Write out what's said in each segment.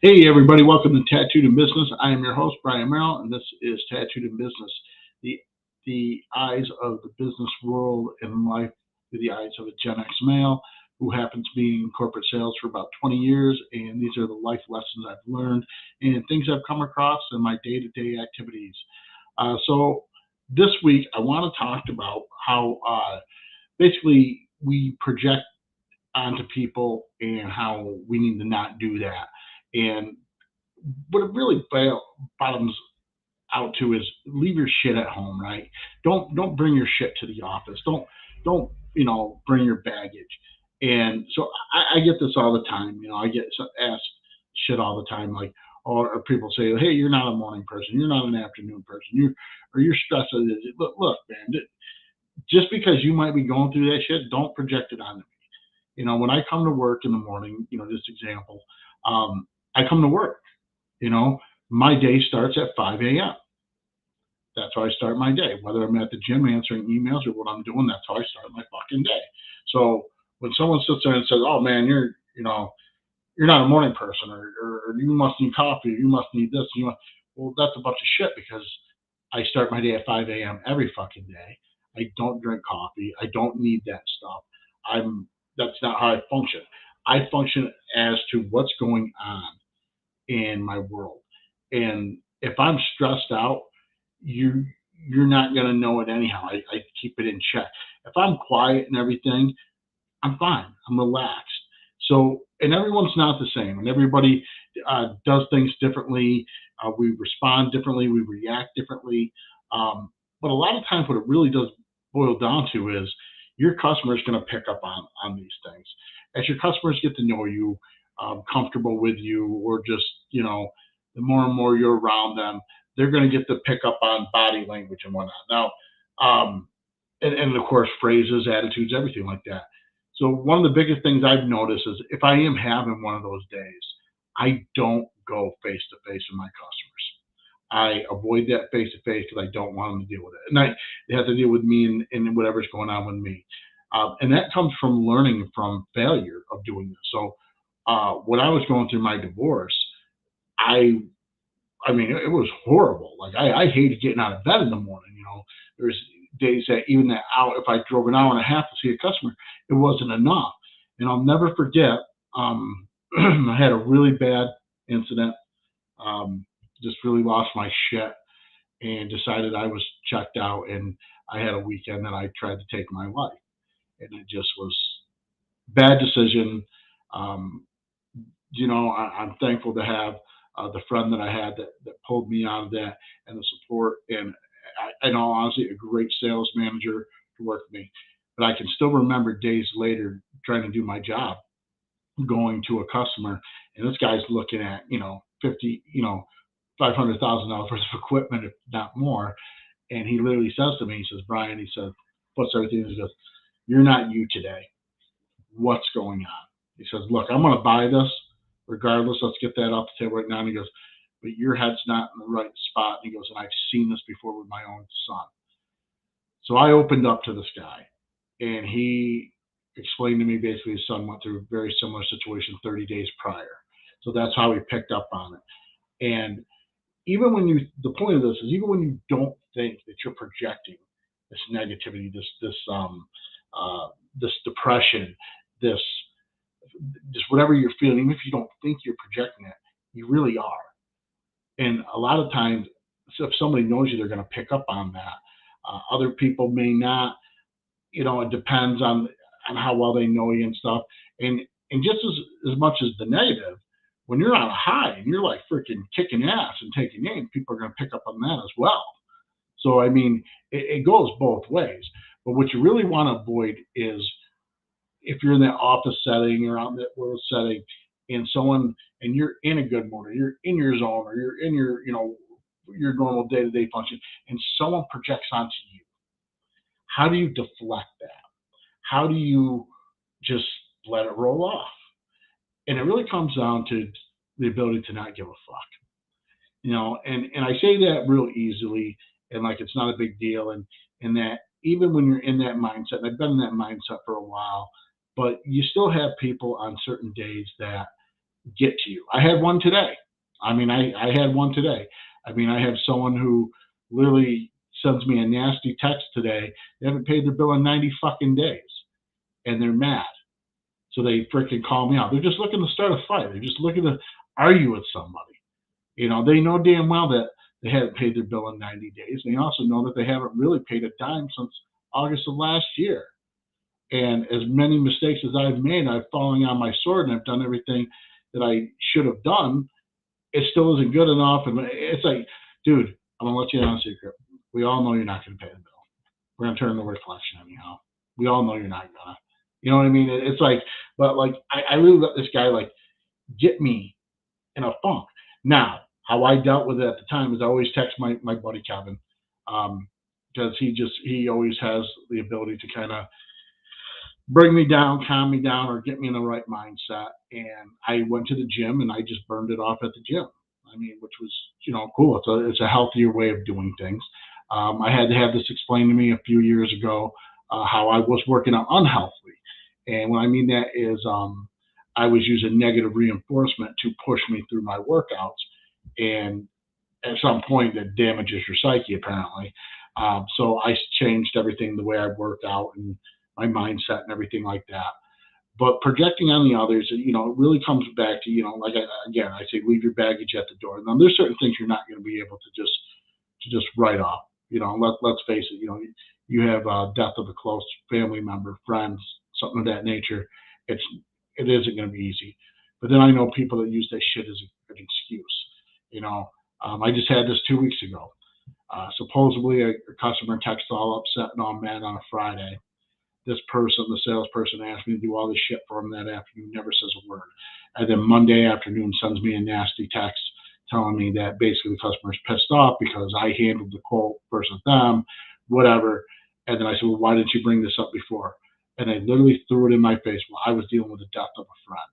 Hey everybody, welcome to Tattooed in Business. I am your host, Brian Merrill, and this is Tattooed in Business, the the eyes of the business world and life through the eyes of a Gen X male who happens to be in corporate sales for about 20 years, and these are the life lessons I've learned and things I've come across in my day-to-day activities. So this week I want to talk about how basically we project onto people and how we need to not do that. And what it really bottoms out to is leave your shit at home, right? Don't bring your shit to the office. Don't bring your baggage. And so I get this all the time. I get asked shit all the time, like or people say, hey, you're not a morning person, you're not an afternoon person, you're stressed. Look, man, just because you might be going through that shit, don't project it on me. When I come to work in the morning, this example, I come to work. You know, my day starts at 5 a.m. That's how I start my day. Whether I'm at the gym answering emails or what I'm doing, that's how I start my fucking day. So when someone sits there and says, "Oh man, you're not a morning person, or you must need coffee, or you must need this," well, that's a bunch of shit because I start my day at 5 a.m. every fucking day. I don't drink coffee. I don't need that stuff. I'm That's not how I function. I function as to what's going on in my world. And if I'm stressed out, you you're not gonna know it anyhow. I keep it in check. If I'm quiet and everything, I'm fine. I'm relaxed. So, and everyone's not the same, and everybody does things differently. We respond differently. We react differently. But a lot of times, what it really does boil down to is your customer is going to pick up on these things as your customers get to know you, comfortable with you, or just the more and more you're around them, they're going to get to pick up on body language and whatnot. Now, um, and of course phrases, attitudes, everything like that. So one of the biggest things I've noticed is if I am having one of those days, I don't go face to face with my customers. I avoid that face to face because I don't want them to deal with it, and they have to deal with me and whatever's going on with me. And that comes from learning from failure of doing this. So when I was going through my divorce, I I mean, it was horrible. Like I hated getting out of bed in the morning. There's days that even that hour, if I drove an hour and a half to see a customer, it wasn't enough. And I'll never forget. I had a really bad incident. Just really lost my shit and decided I was checked out. And I had a weekend that I tried to take my life, and it just was bad decision. Um, I'm thankful to have the friend that I had that pulled me out of that, and the support, and in all honesty, a great sales manager to work with me. But I can still remember days later trying to do my job, going to a customer, and this guy's looking at 50, $500,000 worth of equipment, if not more, and he literally says to me, he says, "Brian," he says, puts everything, he goes, "You're not you today. What's going on?" He says, "Look, I'm going to buy this regardless. Let's get that off the table right now." And he goes, "But your head's not in the right spot." And he goes, "And I've seen this before with my own son." So I opened up to this guy, and he explained to me basically his son went through a very similar situation 30 days prior. So that's how he picked up on it. And the point of this is even when you don't think that you're projecting this negativity, this depression, this just whatever you're feeling, even if you don't think you're projecting it, you really are. And a lot of times, so if somebody knows you, they're going to pick up on that. Other people may not. It depends on how well they know you and stuff. And just as much as the negative, when you're on a high and you're like freaking kicking ass and taking aim, people are going to pick up on that as well. So I mean, it goes both ways. But what you really want to avoid is if you're in that office setting or out in that world setting, and you're in a good mood, or you're in your zone, or you're in your normal day-to-day function, and someone projects onto you, how do you deflect that? How do you just let it roll off? And it really comes down to the ability to not give a fuck. And I say that real easily, and like it's not a big deal, and that even when you're in that mindset, and I've been in that mindset for a while, but you still have people on certain days that get to you. I had one today. I had one today. I have someone who literally sends me a nasty text today. They haven't paid their bill in 90 fucking days, and they're mad. So they freaking call me out. They're just looking to start a fight. They're just looking to argue with somebody. They know damn well that they haven't paid their bill in 90 days. They also know that they haven't really paid a dime since August of last year. And as many mistakes as I've made, I've fallen on my sword and I've done everything that I should have done. It still isn't good enough. And it's like, dude, I'm gonna let you in on a secret. We all know you're not gonna pay the bill. We're gonna turn the word collection anyhow. We all know you're not gonna. You know what I mean? It's like, but like I really let this guy like get me in a funk. Now, how I dealt with it at the time is I always text my buddy Kevin, because he always has the ability to kind of bring me down, calm me down, or get me in the right mindset. And I went to the gym and I just burned it off at the gym. Which was cool. It's a healthier way of doing things. I had to have this explained to me a few years ago, how I was working out unhealthily, and what I mean that is I was using negative reinforcement to push me through my workouts, and at some point that damages your psyche apparently. So I changed everything, the way I worked out and my mindset and everything like that. But projecting on the others, it really comes back to, like I say, leave your baggage at the door. Now, there's certain things you're not going to be able to just write off. Let's face it. You have death of a close family member, friends, something of that nature. It isn't going to be easy. But then I know people that use that shit as an excuse. I just had this 2 weeks ago. Supposedly a customer texted all upset and all mad on a Friday. This person, the salesperson, asked me to do all this shit for him that afternoon, never says a word. And then Monday afternoon sends me a nasty text telling me that basically the customer's pissed off because I handled the quote versus them, whatever. And then I said, well, why didn't you bring this up before? And they literally threw it in my face. Well, I was dealing with the death of a friend.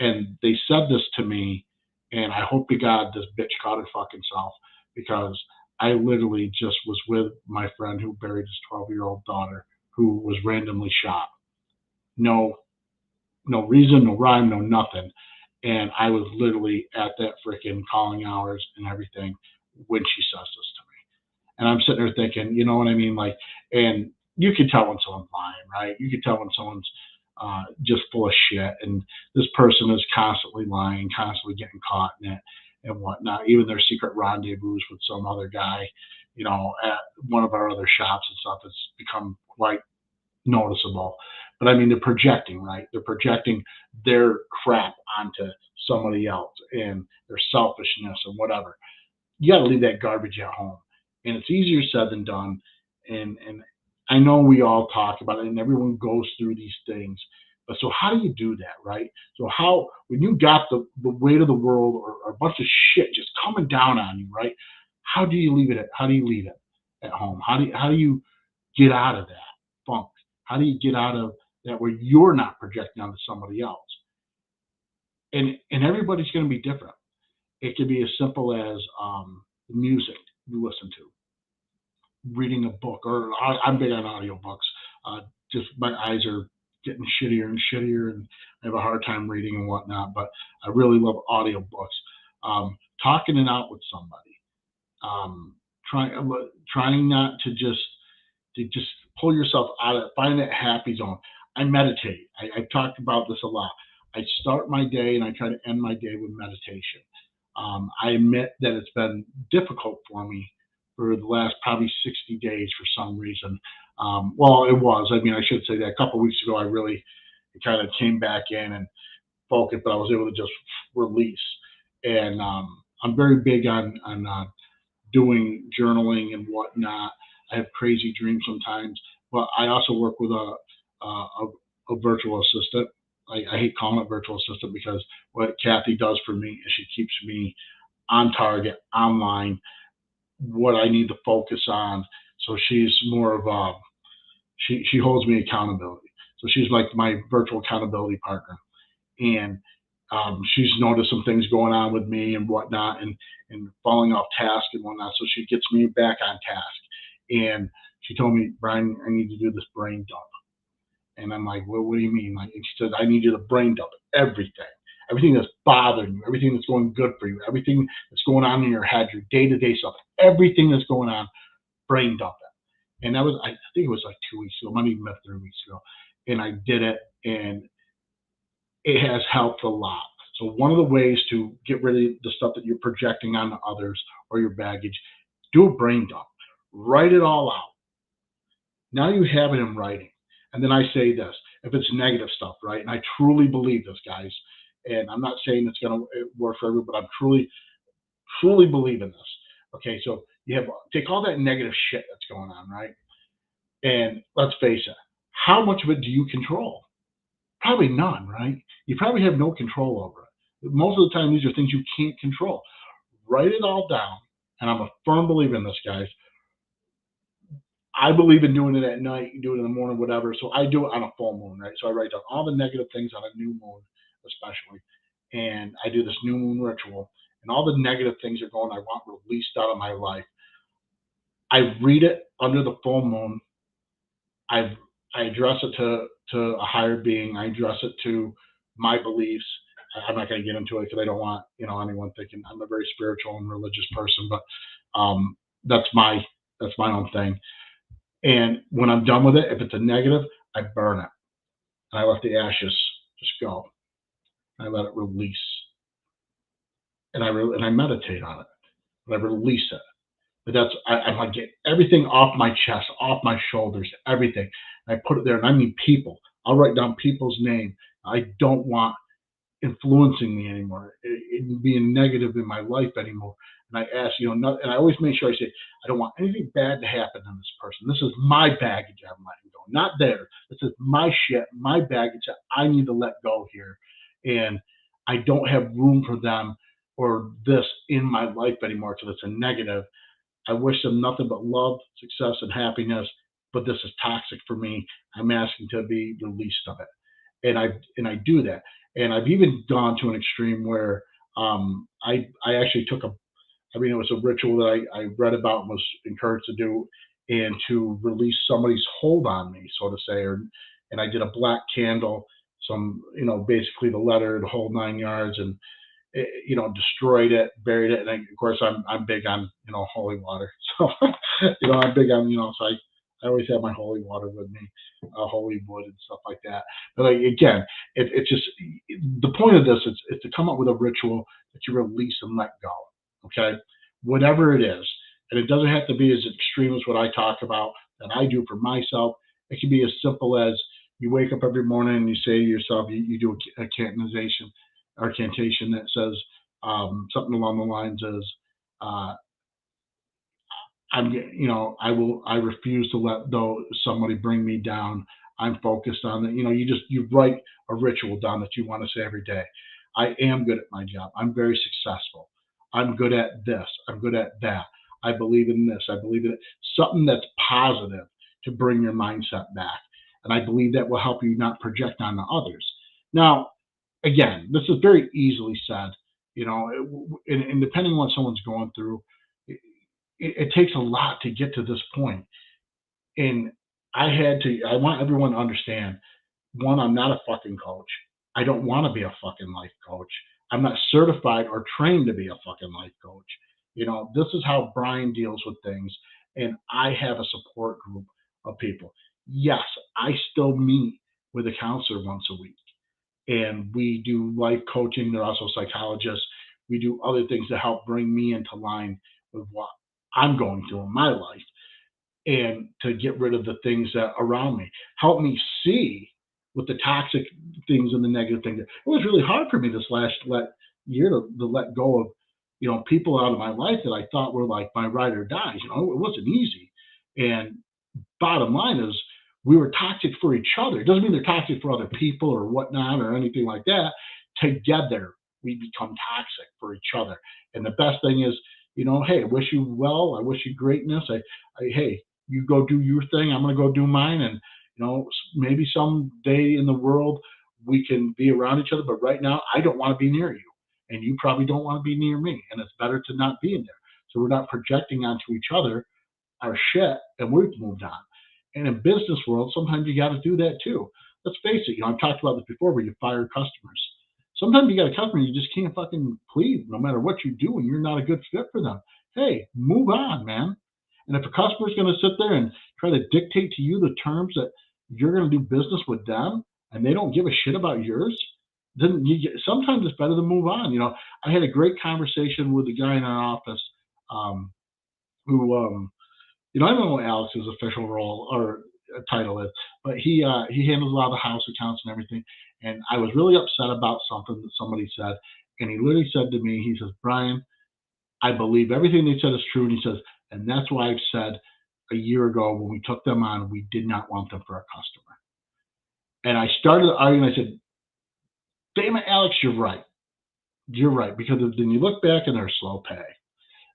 And they said this to me, and I hope to God this bitch caught her fucking self, because I literally just was with my friend who buried his 12-year-old daughter, who was randomly shot. No reason, no rhyme, no nothing. And I was literally at that freaking calling hours and everything when she says this to me. And I'm sitting there thinking, you know what I mean? Like, and you can tell when someone's lying, right? You can tell when someone's just full of shit. And this person is constantly lying, constantly getting caught in it and whatnot. Even their secret rendezvous with some other guy, at one of our other shops and stuff, has become quite noticeable. But they're projecting, right? They're projecting their crap onto somebody else and their selfishness and whatever. You got to leave that garbage at home. And it's easier said than done. And I know we all talk about it and everyone goes through these things. But so how do you do that, right? So when you got the weight of the world or a bunch of shit just coming down on you, right? How do you leave it at home? How do you get out of that funk? How do you get out of that where you're not projecting onto somebody else? And everybody's going to be different. It can be as simple as music you listen to, reading a book, or I'm big on audiobooks. Just my eyes are getting shittier and shittier, and I have a hard time reading and whatnot. But I really love audiobooks. Talking it out with somebody. Trying not to just pull yourself out of it, find that happy zone. I meditate. I've talked about this a lot. I start my day and I try to end my day with meditation. I admit that it's been difficult for me for the last probably 60 days for some reason. Well, it was. I should say that a couple of weeks ago, I really kind of came back in and focused, but I was able to just release. And I'm very big on doing journaling and whatnot. I have crazy dreams sometimes, but I also work with a virtual assistant. I hate calling it virtual assistant because what Kathy does for me is she keeps me on target, online, what I need to focus on. So she's more of she holds me accountability. So she's like my virtual accountability partner. And she's noticed some things going on with me and whatnot, and falling off task and whatnot. So she gets me back on task. And she told me, Brian, I need to do this brain dump. And I'm like, well, what do you mean? Like, and she said, I need you to brain dump everything. everything that's bothering you, everything that's going good for you, everything that's going on in your head, your day-to-day stuff, everything that's going on, brain dump it. And that was, I think it was like 2 weeks ago, maybe even 3 weeks ago. And I did it, and it has helped a lot. So one of the ways to get rid of the stuff that you're projecting onto others or your baggage, do a brain dump. Write it all out. Now you have it in writing. And then I say this, if it's negative stuff, right? And I truly believe this, guys. And I'm not saying it's going to work for everyone, but I'm truly believe in this. Okay, so you have take all that negative shit that's going on, right? And let's face it, how much of it do you control? Probably none, right? You probably have no control over it. Most of the time, these are things you can't control. Write it all down. And I'm a firm believer in this, guys. I believe in doing it at night, you do it in the morning, whatever. So I do it on a full moon, right? So I write down all the negative things on a new moon, especially. And I do this new moon ritual. And all the negative things are going, I want released out of my life. I read it under the full moon. I address it to a higher being. I address it to my beliefs. I'm not going to get into it because I don't want anyone thinking I'm a very spiritual and religious person, but that's my own thing. And when I'm done with it, if it's a negative, I burn it and I let the ashes just go. I let it release, and I meditate on it, and I release it. But I'm like get everything off my chest, off my shoulders, everything. I put it there, and I mean people. I'll write down people's name. I don't want influencing me anymore, it being negative in my life anymore. And I ask, not, and I always make sure I say, I don't want anything bad to happen to this person. This is my baggage I'm letting go, not theirs. This is my shit, my baggage that I need to let go here. And I don't have room for them or this in my life anymore because it's a negative. I wish them nothing but love, success, and happiness, but this is toxic for me. I'm asking to be released of it, and I do that. And I've even gone to an extreme where I actually took it was a ritual that I read about and was encouraged to do, and to release somebody's hold on me, so to say. And I did a black candle, basically the letter, the whole 9 yards, and destroyed it, buried it. And of course, I'm big on, holy water. So, I'm big on, so I always have my holy water with me, holy wood and stuff like that. But again, it's just the point of this is to come up with a ritual that you release and let go. Okay, whatever it is, and it doesn't have to be as extreme as what I talk about that I do for myself. It can be as simple as you wake up every morning and you say to yourself, you do a cantonization or cantation that says something along the lines as I refuse to let though somebody bring me down. I'm focused on it. You write a ritual down that you want to say every day. I am good at my job. I'm very successful. I'm good at this. I'm good at that. I believe in this. I believe in it. Something that's positive to bring your mindset back. And I believe that will help you not project on the others. Now, again, this is very easily said, and depending on what someone's going through, it takes a lot to get to this point. And I want everyone to understand, one, I'm not a fucking coach. I don't want to be a fucking life coach. I'm not certified or trained to be a fucking life coach. This is how Brian deals with things. And I have a support group of people. Yes, I still meet with a counselor once a week. And we do life coaching. They're also psychologists. We do other things to help bring me into line with what I'm going through in my life, and to get rid of the things that around me. Help me see with the toxic things and the negative things. It was really hard for me this last year to let go of, people out of my life that I thought were like my ride or dies. It wasn't easy. And bottom line is, we were toxic for each other. It doesn't mean they're toxic for other people or whatnot or anything like that. Together, we become toxic for each other. And the best thing is, hey, I wish you well. I wish you greatness. Hey, you go do your thing. I'm going to go do mine. And, maybe someday in the world we can be around each other. But right now, I don't want to be near you. And you probably don't want to be near me. And it's better to not be in there. So we're not projecting onto each other our shit, and we've moved on. And in business world, sometimes you got to do that too. Let's face it. I've talked about this before, where you fire customers. Sometimes you got a customer you just can't fucking please, no matter what you do, and you're not a good fit for them. Hey, move on, man. And if a customer's going to sit there and try to dictate to you the terms that you're going to do business with them, and they don't give a shit about yours, then sometimes it's better to move on. I had a great conversation with a guy in our office, who I don't know what Alex's official role or title is, but he handles a lot of the house accounts and everything. And I was really upset about something that somebody said, and he literally said to me, he says, "Brian, I believe everything they said is true." And he says, "And that's why I've said a year ago when we took them on, we did not want them for a customer." And I started arguing. I said, "Damn it, Alex, you're right. You're right, because then you look back and there's slow pay,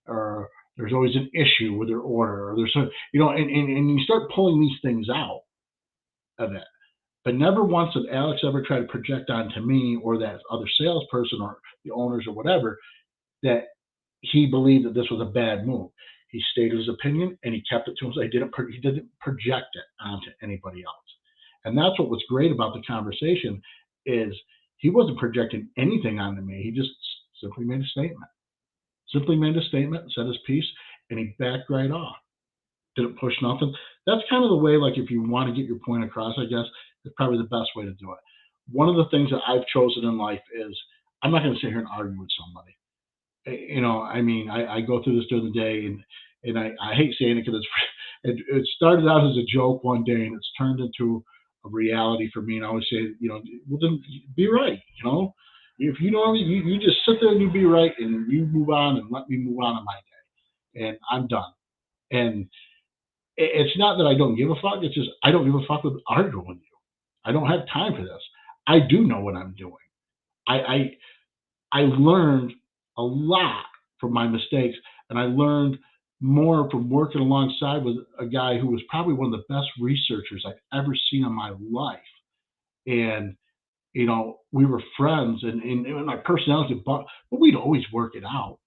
or there's always an issue with their order, or there's and you start pulling these things out of it. But never once did Alex ever try to project onto me or that other salesperson or the owners or whatever that he believed that this was a bad move. He stated his opinion and he kept it to himself. He didn't project it onto anybody else. And that's what was great about the conversation is he wasn't projecting anything onto me. He just simply made a statement. Simply made a statement, said his piece, and he backed right off. Didn't push nothing. That's kind of the way, like, if you want to get your point across, I guess, it's probably the best way to do it. One of the things that I've chosen in life is I'm not going to sit here and argue with somebody. I mean, I go through this during the day, and I hate saying it because it started out as a joke one day, and it's turned into a reality for me. And I always say, well, then be right. If you know me, you just sit there and you be right, and you move on and let me move on in my day, and I'm done. And it's not that I don't give a fuck. It's just I don't give a fuck with arguing with you. I don't have time for this. I do know what I'm doing. I I learned a lot from my mistakes, and I learned more from working alongside with a guy who was probably one of the best researchers I've ever seen in my life. And we were friends, and my personality, but we'd always work it out.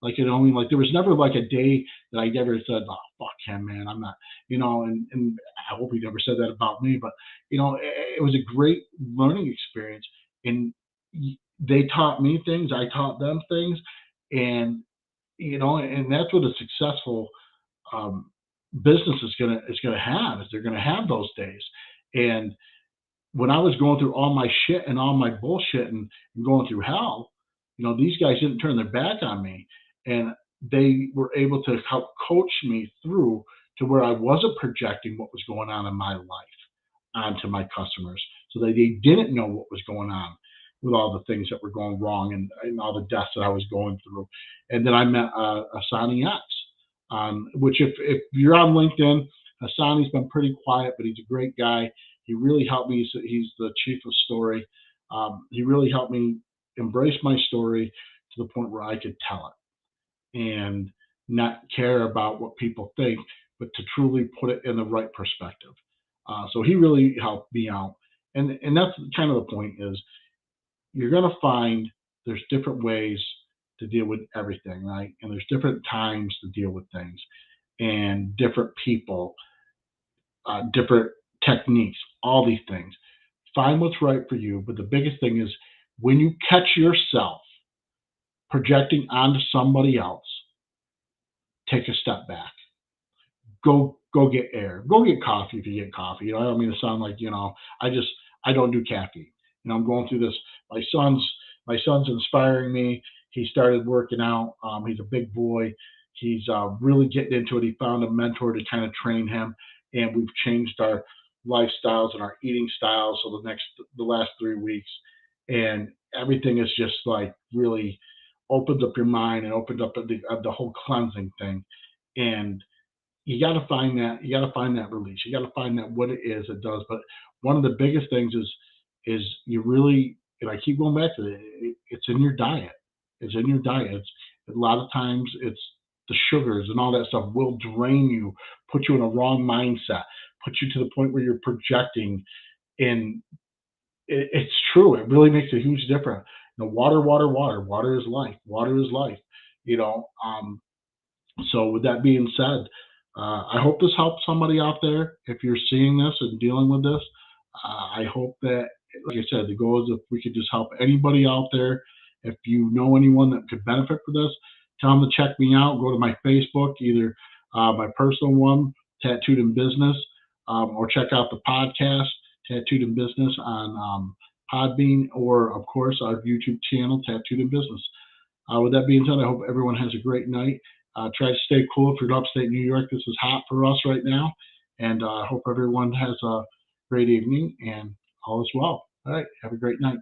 Like, like there was never like a day that I ever said, "Oh, fuck him, man, I'm not," and I hope he never said that about me. But it was a great learning experience, and they taught me things, I taught them things, and and that's what a successful um, business is gonna have. Is they're gonna have those days. And when I was going through all my shit and all my bullshit and going through hell, these guys didn't turn their back on me, and they were able to help coach me through to where I wasn't projecting what was going on in my life onto my customers, so that they didn't know what was going on with all the things that were going wrong, and all the deaths that I was going through. And then I met Asani X, which if you're on LinkedIn, Asani's been pretty quiet, but he's a great guy. He really helped me. He's the chief of story. He really helped me embrace my story to the point where I could tell it and not care about what people think, but to truly put it in the right perspective. So he really helped me out. And that's kind of the point is you're going to find there's different ways to deal with everything, right? And there's different times to deal with things and different people, different techniques, all these things. Find what's right for you. But the biggest thing is when you catch yourself projecting onto somebody else, take a step back. Go get air. Go get coffee if you get coffee. I don't mean to sound like, I don't do caffeine. I'm going through this. My son's inspiring me. He started working out. He's a big boy. He's really getting into it. He found a mentor to kind of train him, and we've changed our lifestyles and our eating styles for the last 3 weeks, and everything is just like really opened up your mind and opened up the whole cleansing thing. And you got to find that release. You got to find that what it is it does. But one of the biggest things is you really, and I keep going back to it's in your diet. It's in your diet. A lot of times it's the sugars and all that stuff will drain you, put you in a wrong mindset, put you to the point where you're projecting. And it's true. It really makes a huge difference. Water, water, water. Water is life. Water is life. You know. So with that being said, I hope this helps somebody out there. If you're seeing this and dealing with this, I hope that like I said, the goal is if we could just help anybody out there. If you know anyone that could benefit for this, tell them to check me out. Go to my Facebook, either my personal one, Tattooed in Business, or check out the podcast, Tattooed in Business, on Podbean, or of course our YouTube channel, Tattooed in Business. With that being said, I hope everyone has a great night. Try to stay cool if you're in upstate New York. This is hot for us right now, and I hope everyone has a great evening and all is well. All right, have a great night.